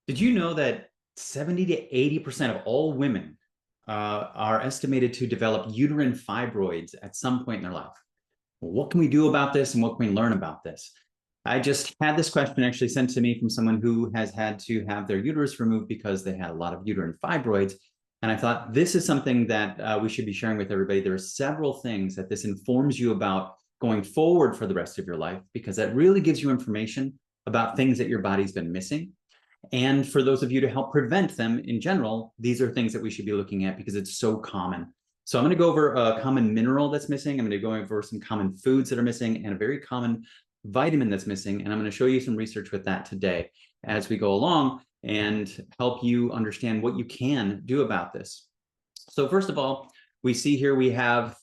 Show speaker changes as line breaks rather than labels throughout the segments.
Did you know that 70 to 80% of all women are estimated to develop uterine fibroids at some point in their life? Well, what can we do about this and what can we learn about this? I just had this question actually sent to me from someone who has had to have their uterus removed because they had a lot of uterine fibroids. And I thought this is something that we should be sharing with everybody. There are several things that this informs you about going forward for the rest of your life, because that really gives you information about things that your body's been missing. And for those of you to help prevent them in general, these are things that we should be looking at because it's so common. So I'm going to go over a common mineral that's missing. I'm going to go over some common foods that are missing and a very common vitamin that's missing. And I'm going to show you some research with that today as we go along and help you understand what you can do about this. So first of all, we see here we have,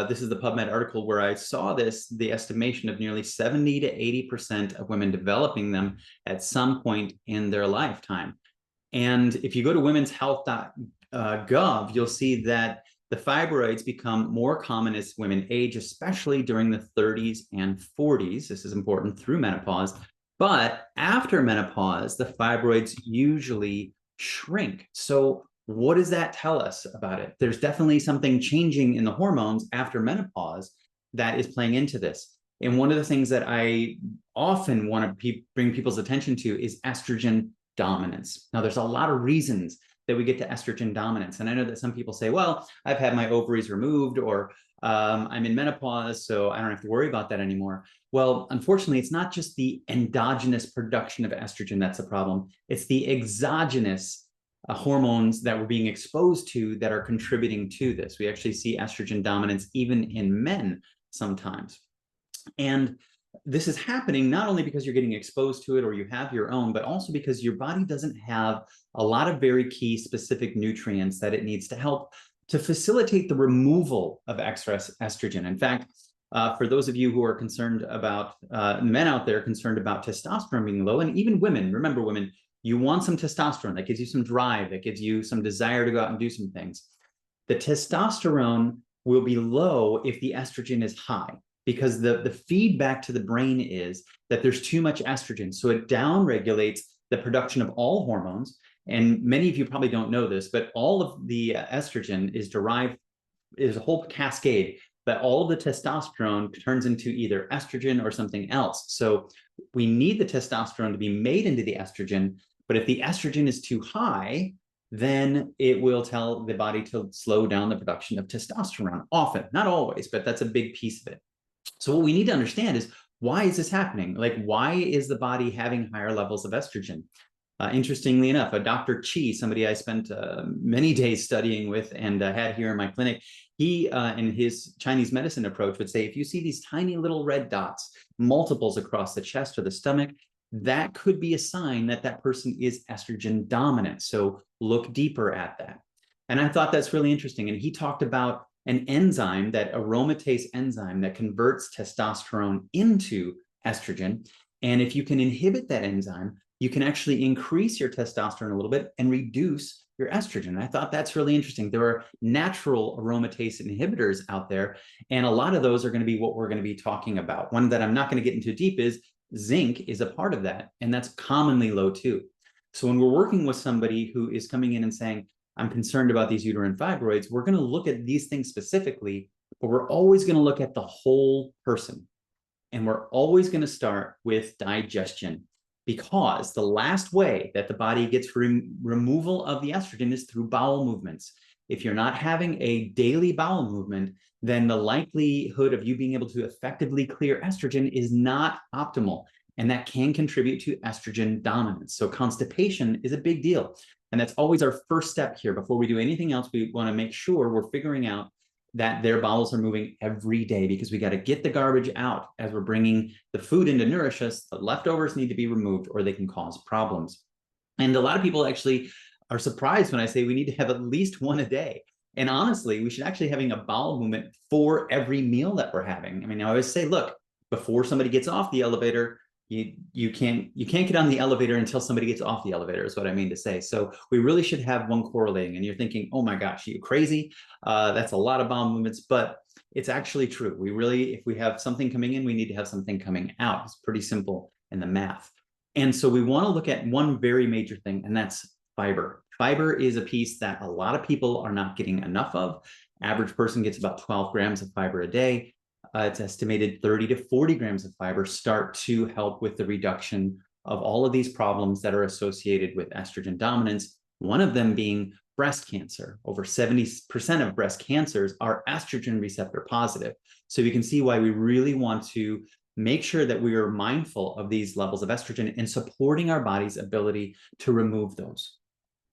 this is the PubMed article where I saw this, the estimation of nearly 70 to 80% of women developing them at some point in their lifetime. And if you go to womenshealth.gov, you'll see that the fibroids become more common as women age, especially during the 30s and 40s. This is important through menopause. But after menopause, the fibroids usually shrink. So what does that tell us about it? There's definitely something changing in the hormones after menopause that is playing into this. And one of the things that I often want to bring people's attention to is estrogen dominance. Now, there's a lot of reasons that we get to estrogen dominance. And I know that some people say, well, I've had my ovaries removed, or I'm in menopause, so I don't have to worry about that anymore. Well, unfortunately, it's not just the endogenous production of estrogen that's a problem. It's the exogenous hormones that we're being exposed to that are contributing to this. We actually see estrogen dominance even in men sometimes. And this is happening not only because you're getting exposed to it or you have your own, but also because your body doesn't have a lot of very key specific nutrients that it needs to help to facilitate the removal of excess estrogen. In fact, for those of you who are concerned about, men out there concerned about testosterone being low, and even women, remember women, you want some testosterone that gives you some drive, that gives you some desire to go out and do some things. The testosterone will be low if the estrogen is high, because the feedback to the brain is that there's too much estrogen. So it downregulates the production of all hormones. And many of you probably don't know this, but all of the estrogen is a whole cascade, but all of the testosterone turns into either estrogen or something else. So we need the testosterone to be made into the estrogen, but if the estrogen is too high, then it will tell the body to slow down the production of testosterone often, not always, but that's a big piece of it. So what we need to understand is, why is this happening? Like, why is the body having higher levels of estrogen? Interestingly enough, a Dr. Chi, somebody I spent many days studying with and had here in my clinic, he, in his Chinese medicine approach, would say, if you see these tiny little red dots, multiples across the chest or the stomach, that could be a sign that that person is estrogen dominant. So look deeper at that. And I thought that's really interesting. And he talked about an enzyme, that aromatase enzyme that converts testosterone into estrogen. And if you can inhibit that enzyme, you can actually increase your testosterone a little bit and reduce your estrogen. And I thought that's really interesting. There are natural aromatase inhibitors out there, and a lot of those are going to be what we're going to be talking about. One that I'm not going to get into deep is zinc is a part of that, and that's commonly low too. So when we're working with somebody who is coming in and saying, I'm concerned about these uterine fibroids, we're going to look at these things specifically, but we're always going to look at the whole person. And we're always going to start with digestion, because the last way that the body gets removal of the estrogen is through bowel movements. If you're not having a daily bowel movement, then the likelihood of you being able to effectively clear estrogen is not optimal. And that can contribute to estrogen dominance. So constipation is a big deal. And that's always our first step here. Before we do anything else, we want to make sure we're figuring out that their bowels are moving every day, because we got to get the garbage out as we're bringing the food in to nourish us. The leftovers need to be removed or they can cause problems. And a lot of people actually are surprised when I say we need to have at least one a day. And honestly, we should actually having a bowel movement for every meal that we're having. I mean, I always say, look, before somebody gets off the elevator, you can't get on the elevator until somebody gets off the elevator, is what I mean to say. So we really should have one correlating. And you're thinking, oh my gosh, are you crazy? That's a lot of bowel movements, but it's actually true. We really, if we have something coming in, we need to have something coming out. It's pretty simple in the math. And so we want to look at one very major thing, and that's fiber. Fiber is a piece that a lot of people are not getting enough of. Average person gets about 12 grams of fiber a day. It's estimated 30 to 40 grams of fiber start to help with the reduction of all of these problems that are associated with estrogen dominance, one of them being breast cancer. Over 70% of breast cancers are estrogen receptor positive. So you can see why we really want to make sure that we are mindful of these levels of estrogen and supporting our body's ability to remove those.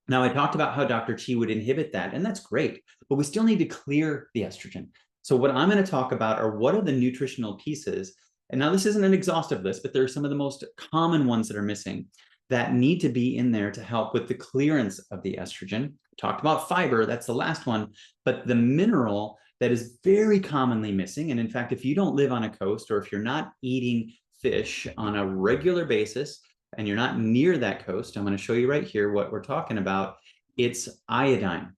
Now, I talked about how Dr. Chi would inhibit that, and that's great, but we still need to clear the estrogen. So what I'm going to talk about are what are the nutritional pieces. And now this isn't an exhaustive list, but there are some of the most common ones that are missing that need to be in there to help with the clearance of the estrogen. Talked about fiber, that's the last one, but the mineral that is very commonly missing. And in fact, if you don't live on a coast or if you're not eating fish on a regular basis and you're not near that coast, I'm going to show you right here what we're talking about. It's iodine.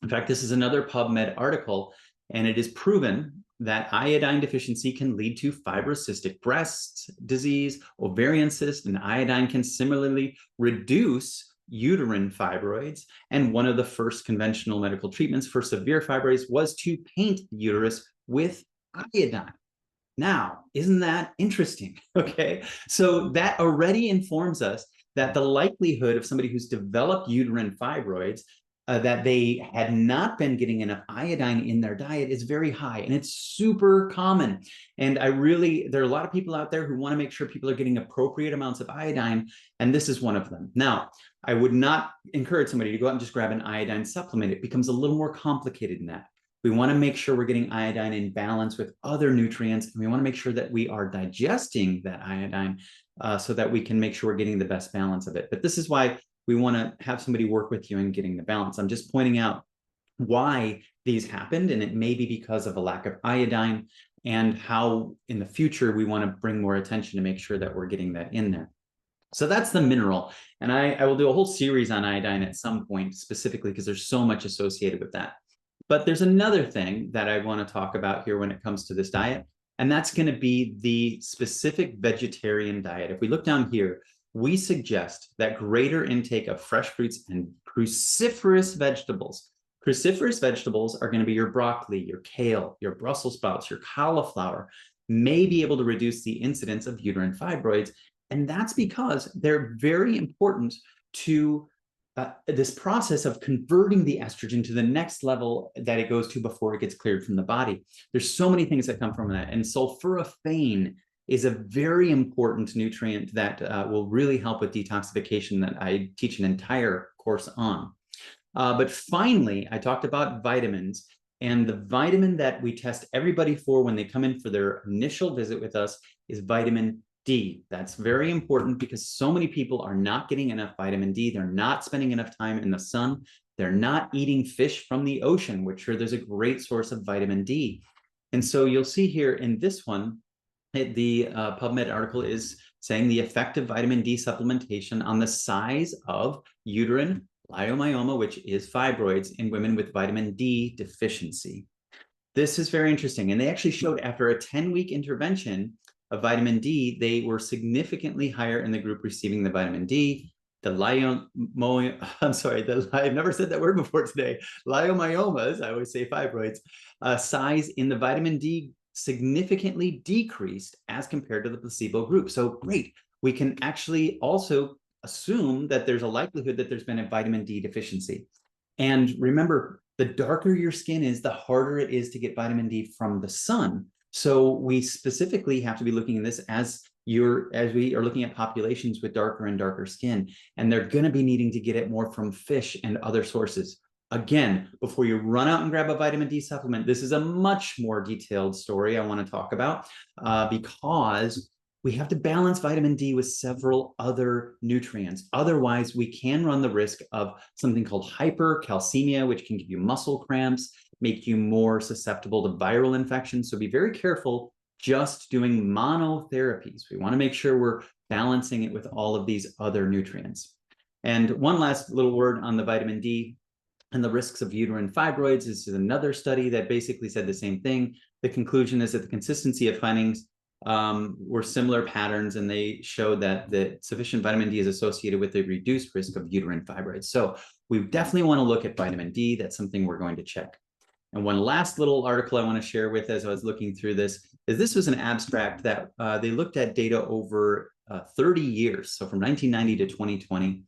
In fact, this is another PubMed article, and it is proven that iodine deficiency can lead to fibrocystic breast disease, ovarian cyst, and iodine can similarly reduce uterine fibroids. And one of the first conventional medical treatments for severe fibroids was to paint the uterus with iodine. Now, isn't that interesting? Okay, so that already informs us that the likelihood of somebody who's developed uterine fibroids that they had not been getting enough iodine in their diet is very high, and it's super common. And there are a lot of people out there who want to make sure people are getting appropriate amounts of iodine, and this is one of them. Now, I would not encourage somebody to go out and just grab an iodine supplement. It becomes a little more complicated than that. We want to make sure we're getting iodine in balance with other nutrients, and we want to make sure that we are digesting that iodine so that we can make sure we're getting the best balance of it. But this is why we want to have somebody work with you in getting the balance. I'm just pointing out why these happened, and it may be because of a lack of iodine, and how in the future we want to bring more attention to make sure that we're getting that in there. So that's the mineral. And I will do a whole series on iodine at some point specifically because there's so much associated with that. But there's another thing that I want to talk about here when it comes to this diet, and that's going to be the specific vegetarian diet. If we look down here, we suggest that greater intake of fresh fruits and cruciferous vegetables. Cruciferous vegetables are going to be your broccoli, your kale, your Brussels sprouts, your cauliflower, may be able to reduce the incidence of uterine fibroids. And that's because they're very important to this process of converting the estrogen to the next level that it goes to before it gets cleared from the body. There's so many things that come from that. And sulforaphane is a very important nutrient that will really help with detoxification that I teach an entire course on. But finally, I talked about vitamins, and the vitamin that we test everybody for when they come in for their initial visit with us is vitamin D. That's very important because so many people are not getting enough vitamin D. They're not spending enough time in the sun. They're not eating fish from the ocean, which there's a great source of vitamin D. And so you'll see here in this one, the PubMed article is saying the effect of vitamin D supplementation on the size of uterine leiomyoma, which is fibroids in women with vitamin D deficiency. This is very interesting. And they actually showed after a 10-week intervention of vitamin D, they were significantly higher in the group receiving the vitamin D. I've never said that word before today. Leiomyomas, I always say fibroids, size in the vitamin D significantly decreased as compared to the placebo group. So great, we can actually also assume that there's a likelihood that there's been a vitamin D deficiency. And remember, the darker your skin is, the harder it is to get vitamin D from the sun. So we specifically have to be looking at this as we are looking at populations with darker and darker skin, and they're going to be needing to get it more from fish and other sources. Again, before you run out and grab a vitamin D supplement, this is a much more detailed story I want to talk about because we have to balance vitamin D with several other nutrients. Otherwise, we can run the risk of something called hypercalcemia, which can give you muscle cramps, make you more susceptible to viral infections. So be very careful just doing monotherapies. We want to make sure we're balancing it with all of these other nutrients. And one last little word on the vitamin D and the risks of uterine fibroids. This is another study that basically said the same thing. The conclusion is that the consistency of findings were similar patterns, and they showed that the sufficient vitamin D is associated with a reduced risk of uterine fibroids. So we definitely want to look at vitamin D. That's something we're going to check. And one last little article I want to share with as I was looking through this was an abstract that they looked at data over 30 years, so from 1990 to 2020.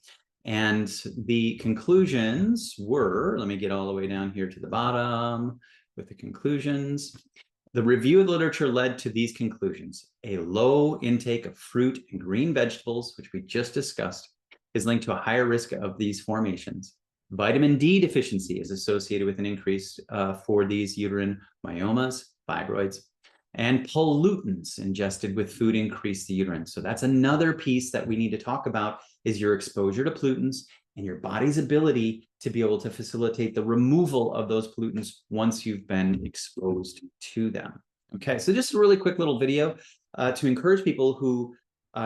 And the conclusions were, let me get all the way down here to the bottom with the conclusions. The review of the literature led to these conclusions. A low intake of fruit and green vegetables, which we just discussed, is linked to a higher risk of these formations. Vitamin D deficiency is associated with an increase for these uterine myomas, fibroids, and pollutants ingested with food increase the uterine. So that's another piece that we need to talk about, is your exposure to pollutants and your body's ability to be able to facilitate the removal of those pollutants once you've been exposed to them. Okay, so just a really quick little video to encourage people who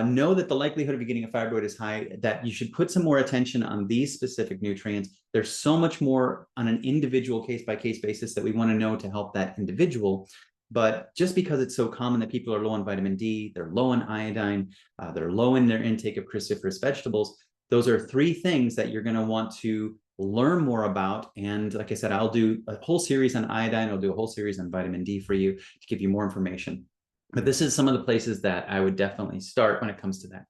know that the likelihood of you getting a fibroid is high, that you should put some more attention on these specific nutrients. There's so much more on an individual case-by-case basis that we want to know to help that individual. But just because it's so common that people are low on vitamin D, they're low on iodine, they're low in their intake of cruciferous vegetables, those are three things that you're going to want to learn more about. And like I said, I'll do a whole series on iodine. I'll do a whole series on vitamin D for you to give you more information. But this is some of the places that I would definitely start when it comes to that.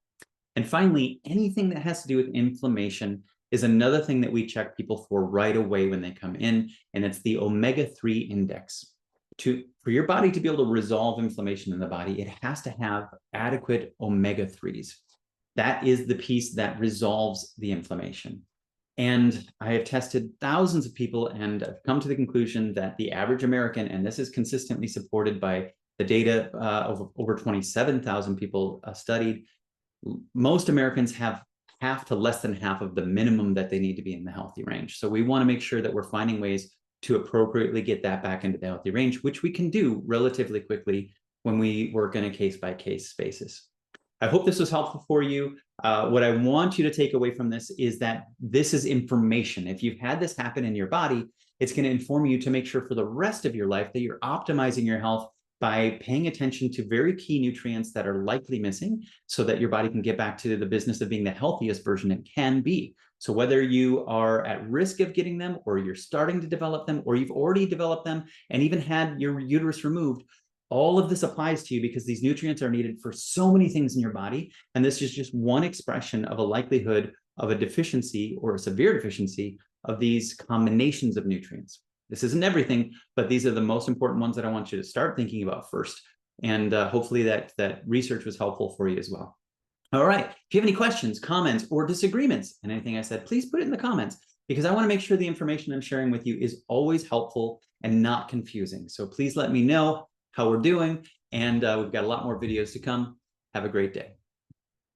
And finally, anything that has to do with inflammation is another thing that we check people for right away when they come in, and it's the omega-3 index. For your body to be able to resolve inflammation in the body, it has to have adequate omega-3s. That is the piece that resolves the inflammation. And I have tested thousands of people, and I've come to the conclusion that the average American, and this is consistently supported by the data of over 27,000 people studied, most Americans have half to less than half of the minimum that they need to be in the healthy range. So we want to make sure that we're finding ways to appropriately get that back into the healthy range, which we can do relatively quickly when we work in a case-by-case basis. I hope this was helpful for you. What I want you to take away from this is that this is information. If you've had this happen in your body, it's going to inform you to make sure for the rest of your life that you're optimizing your health by paying attention to very key nutrients that are likely missing, so that your body can get back to the business of being the healthiest version it can be. So whether you are at risk of getting them, or you're starting to develop them, or you've already developed them and even had your uterus removed, all of this applies to you, because these nutrients are needed for so many things in your body. And this is just one expression of a likelihood of a deficiency or a severe deficiency of these combinations of nutrients. This isn't everything, but these are the most important ones that I want you to start thinking about first. And hopefully that research was helpful for you as well. All right. If you have any questions, comments, or disagreements in anything I said, please put it in the comments, because I want to make sure the information I'm sharing with you is always helpful and not confusing. So please let me know how we're doing. And we've got a lot more videos to come. Have a great day.